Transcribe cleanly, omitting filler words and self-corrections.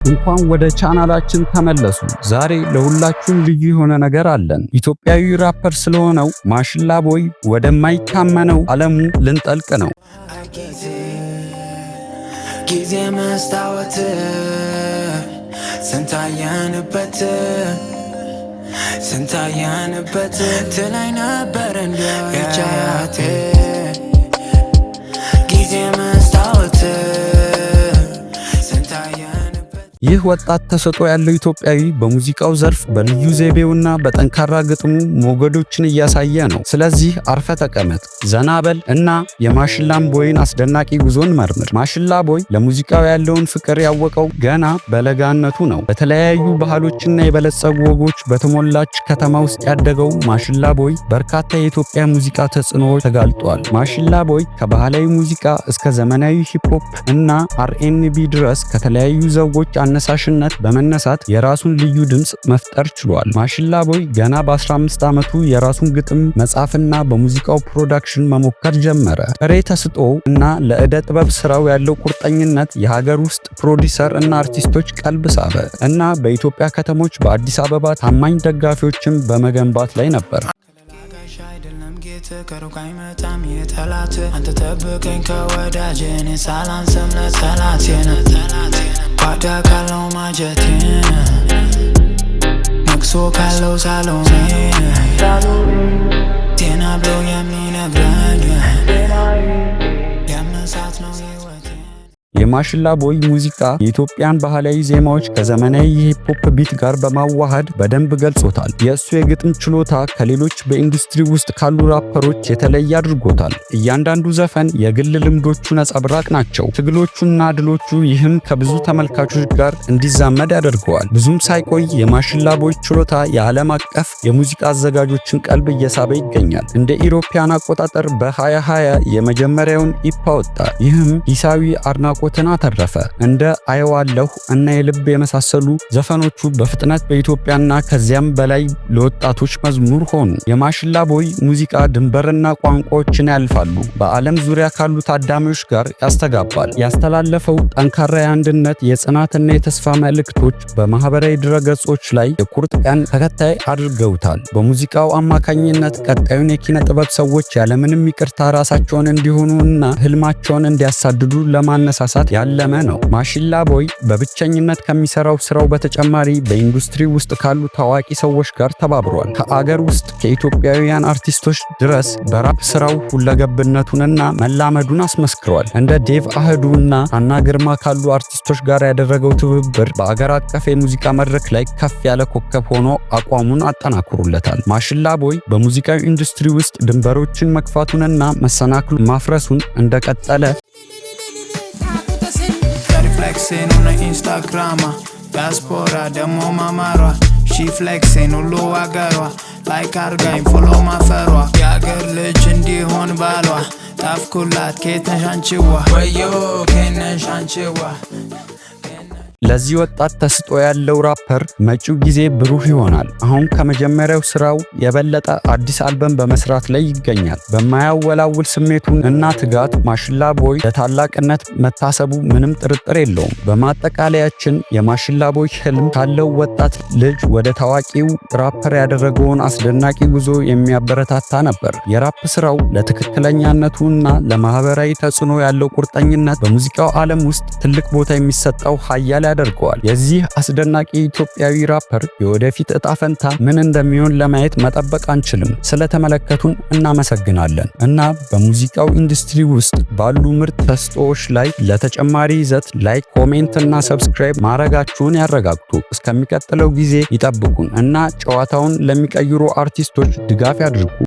እንኳን ወደ ቻናላችን ተመለሱ። ዛሬ ለሁላችሁም ልዩ የሆነ ነገር አለን። ኢትዮጵያዊ ራፐር ስለሆነው ማሽላ ቦይ ወደማይታመነው ዓለሙ ልንጠልቅ ነው። ጊዜ መስታወት ስንታየንበት ትላይ ነበር እንዲያቻቴ ጊዜ መስታወት ይህ ወጣት ተሰጥኦ ያለው ኢትዮጵያዊ በሙዚቃው ዘርፍ በልዩ ዘይቤውና በጠንካራ ግጥሙ ሞገዶችን እያሳየ ነው። ስለዚህ አርፈ ተቀመጥ፣ ዘና በል እና የማሽላን ቦይን አስደናቂ ጉዞን መርምር። ማሽላ ቦይ ለሙዚቃው ያለውን ፍቅር ያወቀው ገና በለጋነቱ ነው። በተለያዩ ባህሎችና የበለጸጉ ወጎች በተሞላች ከተማ ውስጥ ያደገው ማሽላ ቦይ በርካታ የኢትዮጵያ ሙዚቃ ተጽዕኖዎች ተጋልጧል። ማሽላ ቦይ ከባህላዊ ሙዚቃ እስከ ዘመናዊ ሂፕሆፕ እና አርኤንቢ ድረስ ከተለያዩ ዘውጎች አነሳሽነት በመነሳት የራሱን ልዩ ድምጽ መፍጠር ችሏል። ማሽላ ቦይ ገና በ15 ዓመቱ የራሱን ግጥም መጻፍና በሙዚቃው ፕሮዳክሽን መሞከር ጀመረ። ጥሬ ተሰጥኦው እና ለዕደ ጥበብ ስራው ያለው ቁርጠኝነት የሀገር ውስጥ ፕሮዲሰር እና አርቲስቶች ቀልብ ሳበ እና በኢትዮጵያ ከተሞች በአዲስ አበባ ታማኝ ደጋፊዎችን በመገንባት ላይ ነበር። ከሩቅ አይመጣም የጠላት አንተ ጠብቀኝ ከወዳጅ እኔ ሳላንስም ለጠላት ጓዳ ካለው ማጀቴ ነግሶ ካለው ሳሎሜ ጤና ብሎ የሚነግረኝ የመሳት ነው ህይወቴ። የማሽላ ቦይ ሙዚቃ የኢትዮጵያን ባህላዊ ዜማዎች ከዘመናዊ የሂፕሆፕ ቢት ጋር በማዋሃድ በደንብ ገልጾታል። የእሱ የግጥም ችሎታ ከሌሎች በኢንዱስትሪ ውስጥ ካሉ ራፐሮች የተለየ አድርጎታል። እያንዳንዱ ዘፈን የግል ልምዶቹ ነጸብራቅ ናቸው፣ ትግሎቹና ድሎቹ። ይህም ከብዙ ተመልካቾች ጋር እንዲዛመድ ያደርገዋል። ብዙም ሳይቆይ የማሽላ ቦይ ችሎታ የዓለም አቀፍ የሙዚቃ አዘጋጆችን ቀልብ እየሳበ ይገኛል። እንደ ኢሮፒያን አቆጣጠር በ2020 የመጀመሪያውን ኢፕ አወጣ። ይህም ሂሳዊ አድናቆትን አተረፈ። እንደ አየዋለሁ እና የልብ የመሳሰሉ ዘፈኖቹ በፍጥነት በኢትዮጵያና ከዚያም በላይ ለወጣቶች መዝሙር ሆኑ። የማሽላ ቦይ ሙዚቃ ድንበርና ቋንቋዎችን ያልፋሉ፣ በዓለም ዙሪያ ካሉ ታዳሚዎች ጋር ያስተጋባል። ያስተላለፈው ጠንካራ የአንድነት የጽናትና የተስፋ መልእክቶች በማህበራዊ ድረገጾች ላይ የቁርጥ ቀን ተከታይ አድርገውታል። በሙዚቃው አማካኝነት ቀጣዩን የኪነ ጥበብ ሰዎች ያለምንም ይቅርታ ራሳቸውን እንዲሆኑ እና ህልማቸውን እንዲያሳድዱ ለማነሳሳት ያለመ ነው። ማሽላ ቦይ በብቸኝነት ከሚሰራው ስራው በተጨማሪ በኢንዱስትሪ ውስጥ ካሉ ታዋቂ ሰዎች ጋር ተባብሯል። ከአገር ውስጥ ከኢትዮጵያውያን አርቲስቶች ድረስ በራፕ ስራው ሁለገብነቱንና መላመዱን አስመስክሯል። እንደ ዴቭ አህዱ እና አና ግርማ ካሉ አርቲስቶች ጋር ያደረገው ትብብር በአገር አቀፍ የሙዚቃ መድረክ ላይ ከፍ ያለ ኮከብ ሆኖ አቋሙን አጠናክሮለታል። ማሽላ ቦይ በሙዚቃው ኢንዱስትሪ ውስጥ ድንበሮችን መግፋቱንና መሰናክሉን ማፍረሱን እንደቀጠለ flexing on the Instagram, diaspora demo mamara. She flexing ሁሉ አገሯ like አርጋኝ follow ማፈሯ የአገር ልጅ እንዲሆን ባሏ ጣፍኩላት ከነሽ አንቺዋ ወዮ ከነሽ አንቺዋ። ለዚህ ወጣት ተሰጥኦ ያለው ራፐር መጪው ጊዜ ብሩህ ይሆናል። አሁን ከመጀመሪያው ስራው የበለጠ አዲስ አልበም በመስራት ላይ ይገኛል። በማያወላውል ስሜቱን እና ትጋት ማሽላ ቦይ ለታላቅነት መታሰቡ ምንም ጥርጥር የለውም። በማጠቃለያችን የማሽላ ቦይ ህልም ካለው ወጣት ልጅ ወደ ታዋቂው ራፐር ያደረገውን አስደናቂ ጉዞ የሚያበረታታ ነበር። የራፕ ስራው ለትክክለኛነቱና ለማህበራዊ ተጽዕኖ ያለው ቁርጠኝነት በሙዚቃው ዓለም ውስጥ ትልቅ ቦታ የሚሰጠው ኃያል ያደርገዋል። የዚህ አስደናቂ ኢትዮጵያዊ ራፐር የወደፊት እጣ ፈንታ ምን እንደሚሆን ለማየት መጠበቅ አንችልም። ስለተመለከቱን እናመሰግናለን እና በሙዚቃው ኢንዱስትሪ ውስጥ ባሉ ምርጥ ተሰጥኦዎች ላይ ለተጨማሪ ይዘት ላይክ፣ ኮሜንት እና ሰብስክራይብ ማድረጋችሁን ያረጋግጡ። እስከሚቀጥለው ጊዜ ይጠብቁን እና ጨዋታውን ለሚቀይሩ አርቲስቶች ድጋፍ ያድርጉ።